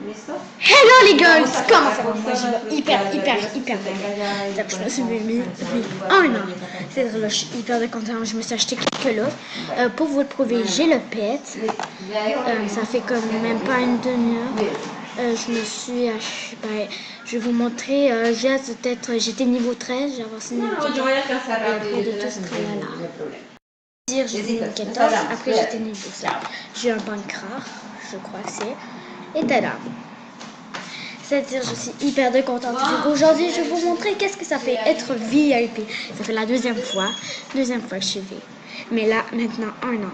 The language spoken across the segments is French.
Hello les girls, comment ça va? Moi je vais hyper bien. Donc, je me suis mis un an. C'est-à-dire là, je suis hyper contente. Je me suis acheté quelques là. Pour vous le prouver, j'ai le pet. Ça fait comme même pas une demi-heure. Je me suis acheté. Ben, je vais vous montrer. J'étais niveau 13, j'ai avancé niveau 14. Et après de tout ce tralala. J'étais niveau 14, après j'étais niveau 5. J'ai un banc rare, je crois que c'est. Et tada! C'est-à-dire, je suis hyper contente. Aujourd'hui, je vais vous montrer qu'est-ce que ça fait être VIP. Ça fait la deuxième fois que je suis VIP. Mais là, maintenant, un an.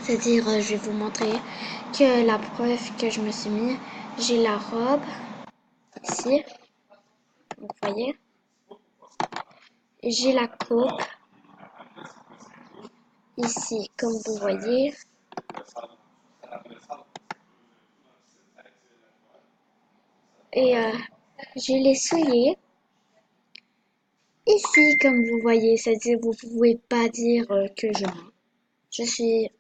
C'est-à-dire, je vais vous montrer que la preuve que je me suis mis, j'ai la robe ici. Vous voyez? J'ai la coupe ici, comme vous voyez. Et j'ai les souliers. Ici, comme vous voyez, c'est-à-dire vous pouvez pas dire que je mens. Je suis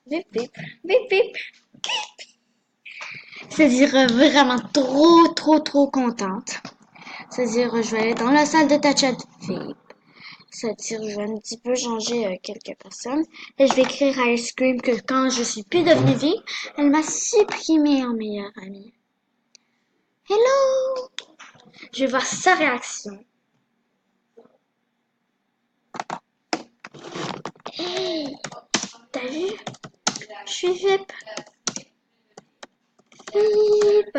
bip bip, bip bip. C'est-à-dire vraiment trop contente. C'est-à-dire je vais aller dans la salle de ta chat vape. C'est-à-dire je vais un petit peu changer quelques personnes. Et je vais écrire à Ice Cream que quand je suis plus devenue vie, elle m'a supprimé en meilleure amie. Hello! Je vais voir sa réaction. Hey! T'as vu? Je suis VIP. VIP.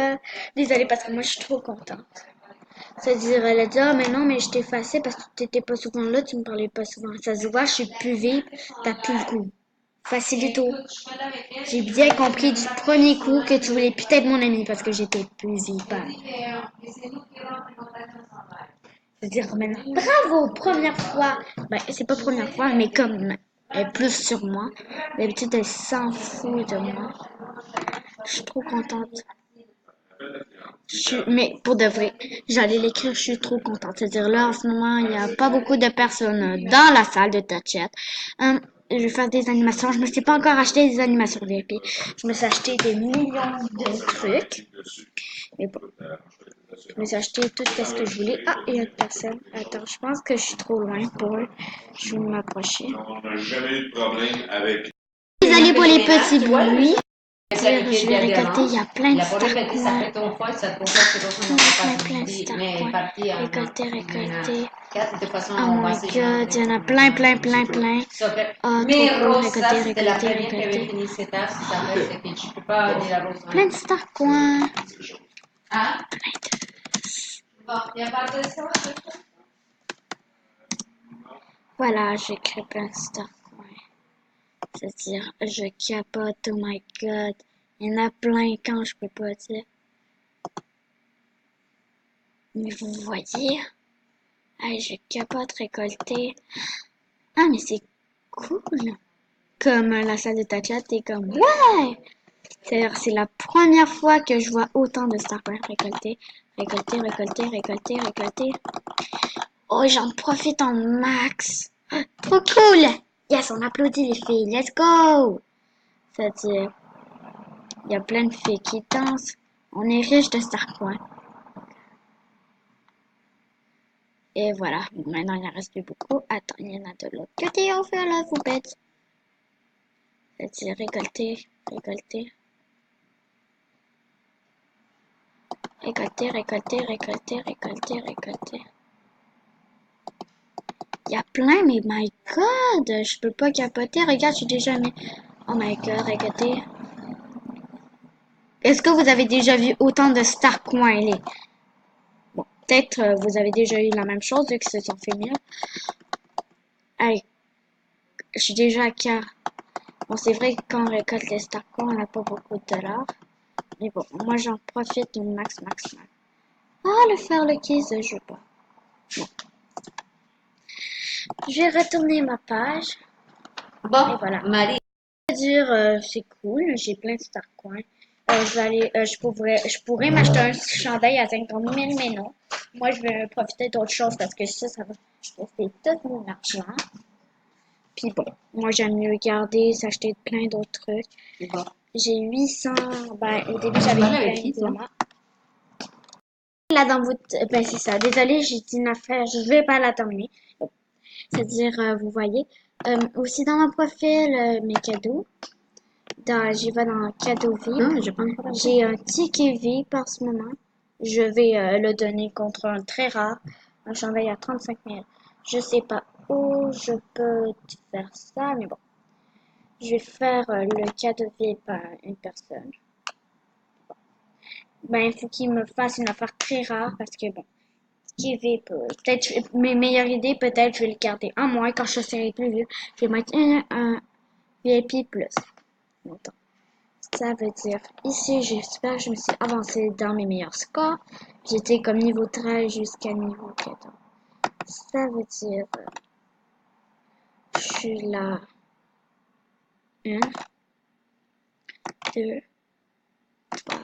Désolée parce que moi je suis trop contente. C'est-à-dire, elle a dit, ah, mais non, mais je t'ai effacé parce que tu n'étais pas souvent là, tu me parlais pas souvent. Ça se voit, je suis plus vive, t'as plus le coup. Facilito. J'ai bien compris du premier coup que tu voulais peut-être mon ami parce que j'étais plus vive. C'est-à-dire, maintenant, bravo, première fois. Ben, c'est pas première fois, mais comme elle est plus sur moi. D'habitude, elle s'en fout de moi. Je suis trop contente. Mais pour de vrai, j'allais l'écrire, je suis trop contente. C'est-à-dire là, en ce moment, il n'y a pas beaucoup de personnes dans la salle de Touchette. Je vais faire des animations. Je me suis pas encore acheté des animations VIP. Je me suis acheté des millions de trucs. Mais bon, je me suis acheté tout ce que je voulais. Ah, il y a une personne. Attends, je pense que je suis trop loin pour eux. Je vais m'approcher. On n'a jamais eu de problème avec. Désolée pour les petits bruits. Je vais récolter, il y a plein de starcoins. Plein de starcoins. Récolter. Oh my god, il y en a plein. Oh, trop cool, récolter. Plein de starcoins. Voilà, j'ai créé plein de starcoins. C'est-à-dire, je capote, oh my god. Il y en a plein quand je peux pas dire. Mais vous voyez, je capote récolter. Ah, mais c'est cool. Comme la salle de ta chat, t'es comme, ouais! C'est-à-dire, c'est la première fois que je vois autant de starcoins récolter. Récolter. Oh, j'en profite en max. Trop cool! Yes, on applaudit les filles. Let's go! C'est-à-dire, il y a plein de filles qui dansent. On est riche de starcoins. Et voilà, maintenant il en reste plus beaucoup. Attends, il y en a de l'autre côté, on fait la poupette. C'est-à-dire récolter. Il y a plein, mais my god, je peux pas capoter. Regarde, je suis déjà mis. Oh my god, récolter. Est-ce que vous avez déjà vu autant de starcoins, les? Bon, peut-être vous avez déjà eu la même chose, vu que se sont fait mieux. Allez, je suis déjà à quart. Bon, c'est vrai que quand on récolte les starcoins, on n'a pas beaucoup de dollars. Mais bon, moi j'en profite du max. Ah, le kiss, je veux pas. Bon. Je vais retourner ma page. Bon, Et voilà. Marie. C'est cool, j'ai plein de starcoins. Je pourrais m'acheter un chandail à 50 000, mais non. Moi, je vais profiter d'autre chose parce que ça va rester tout mon argent. Puis bon, moi, j'aime mieux garder, s'acheter plein d'autres trucs. Bon. J'ai 800. Ben, au début, j'avais Voilà, avec plein, qui, toi? évidemment. Là, dans votre. Ben, c'est ça. Désolée, j'ai dit une affaire. Je vais pas la terminer. C'est-à-dire, vous voyez. Aussi, dans mon profil, mes cadeaux. J'y vais dans cadeaux VIP. Non, j'ai pas encore la J'ai un ticket VIP en ce moment. Je vais le donner contre un très rare. Un chandail à 35 000. Je sais pas où je peux faire ça, mais bon. Je vais faire le cadeau VIP à une personne. Ben, il faut qu'il me fasse une affaire très rare parce que bon, ticket VIP, peut-être mes meilleures idées, peut-être je vais le garder en moi quand je serai plus vieux. Je vais mettre un VIP plus. Longtemps. Ça veut dire, ici, j'espère que je me suis avancée dans mes meilleurs scores. J'étais comme niveau 13 jusqu'à niveau 14. Ça veut dire, je suis là. 1, 2, 3.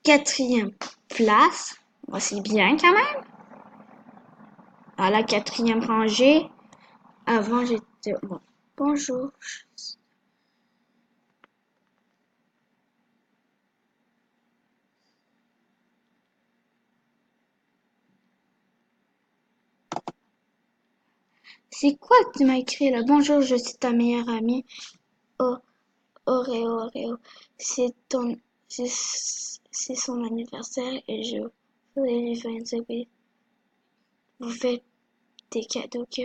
Quatrième place. Moi, c'est bien quand même. À la quatrième rangée. Avant, j'étais... Bon. Bonjour. C'est quoi que tu m'as écrit là? Bonjour, je suis ta meilleure amie. Oh, Oreo. C'est ton, c'est son anniversaire et je voulais lui faire une surprise. Vous faites des cadeaux que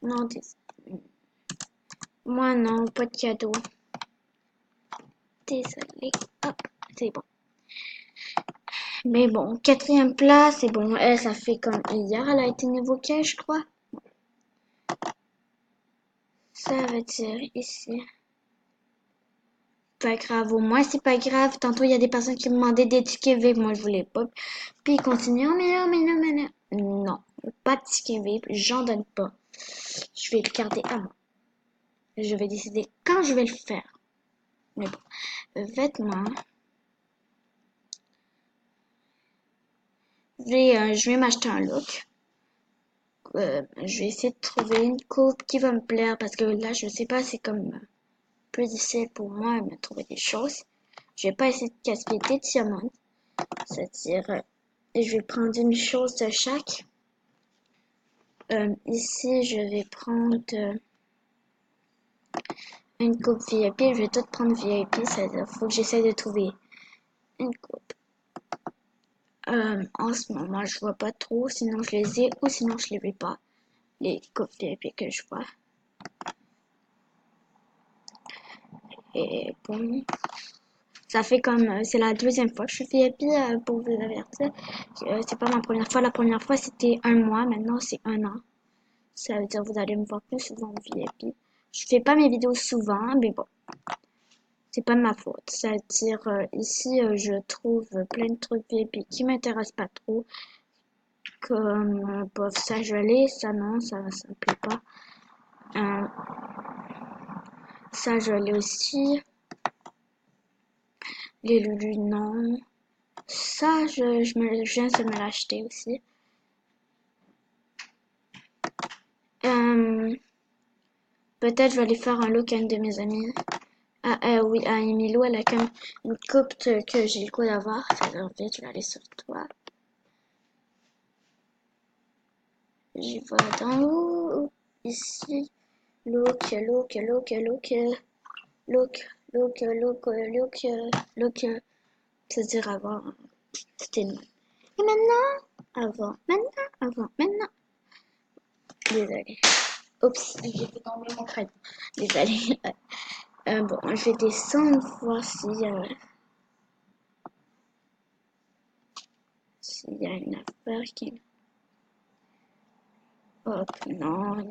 non, moi non, pas de cadeaux. Désolée. Hop, c'est bon. Mais bon, quatrième place, c'est bon. Elle, ça fait comme hier, elle a été niveau 15, je crois. Ça veut dire ici. Pas grave, au moins c'est pas grave. Tantôt il y a des personnes qui me demandaient des tickets VIP, moi je voulais pas. Puis ils continuent, oh, mais non. Non, pas de ticket VIP, j'en donne pas. Je vais le garder à moi. Je vais décider quand je vais le faire. Mais bon, vêtements. Je vais m'acheter un look. Je vais essayer de trouver une coupe qui va me plaire parce que là je sais pas, c'est comme plus difficile pour moi de me trouver des choses. Je vais pas essayer de gaspiller des diamants. C'est-à-dire, je vais prendre une chose de chaque. Ici, je vais prendre une coupe VIP. Je vais tout prendre VIP. C'est-à-dire, faut que j'essaie de trouver une coupe. En ce moment, je vois pas trop. Sinon, je les ai ou sinon, je les veux pas. Les coupes VIP que je vois. Et bon, ça fait comme, c'est la deuxième fois que je suis VIP pour vous avertir. C'est pas ma première fois. La première fois, c'était un mois. Maintenant, c'est un an. Ça veut dire que vous allez me voir plus souvent en VIP. Je fais pas mes vidéos souvent, mais bon, c'est pas de ma faute. Ça veut dire ici, je trouve plein de trucs VIP qui m'intéressent pas trop, comme bof, ça je l'ai, ça non, ça me plaît pas. Euh, ça je l'ai aussi. Les Lulu non. Ça je viens de me l'acheter aussi. Peut-être je vais aller faire un look à une de mes amies. Oui, à Emilou, elle a comme une coupe que j'ai le goût d'avoir. Alors vite, je vais aller sur toi. J'y vais dans haut. Ici. Look. C'est-à-dire avant. C'était non. Et maintenant? Maintenant. Désolée. Oups, j'ai fait tomber mon crayon. Désolée. Bon, je vais descendre voir s'il y a une affaire qui... Hop, non.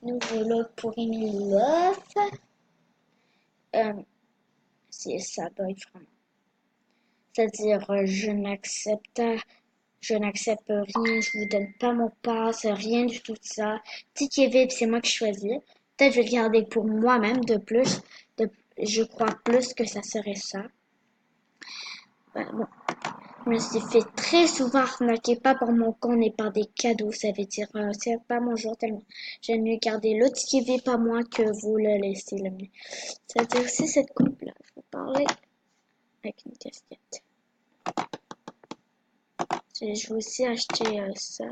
Nouveau look pour Emily Love. C'est ça, bug vraiment. C'est-à-dire, je n'accepte rien, je vous donne pas mon pass, rien du tout de ça. Ticket VIP, c'est moi qui choisis. Peut-être je vais le garder pour moi-même de plus. Je crois plus que ça serait ça. Bon. Je me suis fait très souvent arnaquer, pas par mon compte, mais par des cadeaux. Ça veut dire, c'est pas mon jour tellement. J'aime mieux garder l'autre TV, pas moi, que vous le laissez le mien. Ça veut dire, c'est cette coupe-là. Je vais parler avec une casquette. Je vais aussi acheter ça.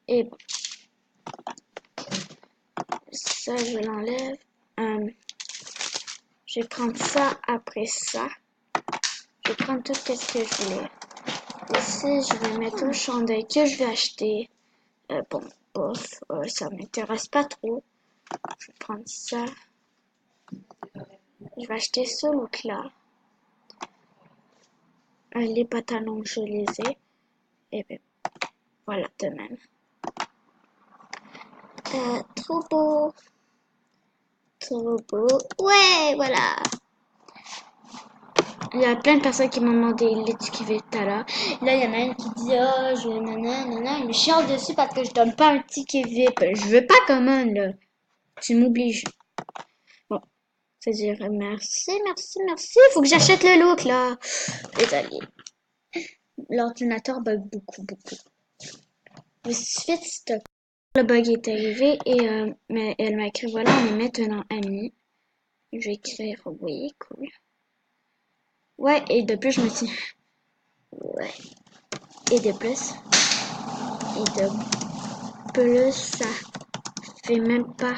Et bon, ça, je l'enlève. Je vais prendre ça après ça. Je vais prendre tout ce que je voulais. Ici, je vais mettre un chandail que je vais acheter. Bon, bof, ça m'intéresse pas trop. Je vais prendre ça. Je vais acheter ce look-là. Les pantalons, je les ai. Et bien, voilà, de même. Trop beau. Trop beau. Ouais, voilà. Il y a plein de personnes qui m'ont demandé l'étiquette tout à l'heure. Là, il y en a une qui dit oh, je nanana, mais je chiale dessus parce que je donne pas un ticket VIP. Je veux pas comment, là. Tu m'obliges. Bon, c'est-à-dire merci, merci, merci. Faut que j'achète le look, là. Désolée. L'ordinateur bug beaucoup, beaucoup. Je suis fait stop. Le bug est arrivé et mais elle m'a écrit voilà, on est maintenant amis. Je vais écrire oui, cool. Ouais, et de plus, je me suis. Ouais. Et de plus. Et de plus, ça fait même pas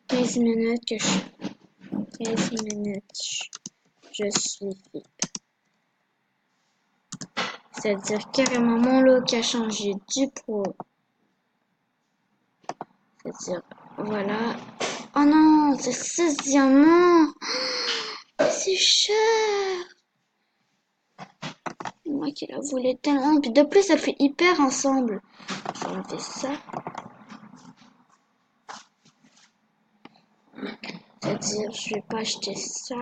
15 minutes que je. 15 minutes. Je suis VIP. C'est-à-dire carrément mon look a changé du pro. C'est-à-dire, voilà. Oh non, c'est 6 diamants. C'est cher. Moi qui la voulais tellement. Puis de plus, ça fait hyper ensemble. Je vais enlever ça. C'est-à-dire, je vais pas acheter ça.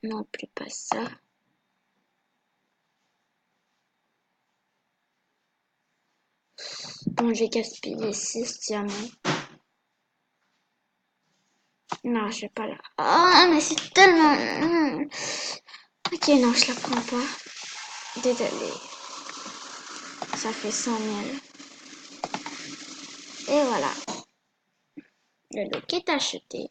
Non plus pas ça. Bon, j'ai gaspillé 6 diamants. Non, je vais pas là. Oh, mais c'est tellement. Ok, non, je la prends pas. Désolée. Ça fait 100 000. Et voilà. Le look est acheté.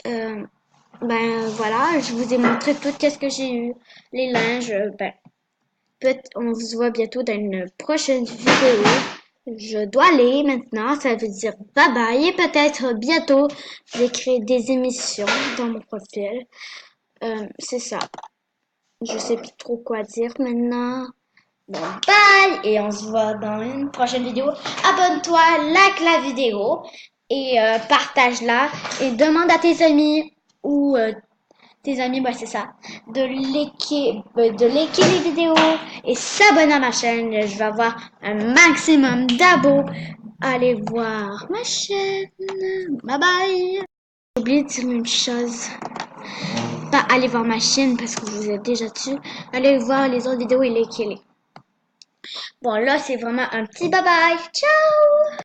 Ben voilà, je vous ai montré tout ce que j'ai eu. Les linges, ben, peut-être on se voit bientôt dans une prochaine vidéo. Je dois aller maintenant, ça veut dire bye bye et peut-être bientôt je vais créer des émissions dans mon profil. C'est ça. Je sais plus trop quoi dire maintenant. Bon, bye et on se voit dans une prochaine vidéo. Abonne-toi, like la vidéo et partage-la et demande à tes amis ou tes amis, bah c'est ça, de liker les vidéos et s'abonner à ma chaîne. Je vais avoir un maximum d'abos. Allez voir ma chaîne. Bye bye. J'ai oublié de dire une chose. Pas aller voir ma chaîne parce que vous êtes déjà dessus. Allez voir les autres vidéos et likez-les. Bon, là, c'est vraiment un petit bye bye. Ciao!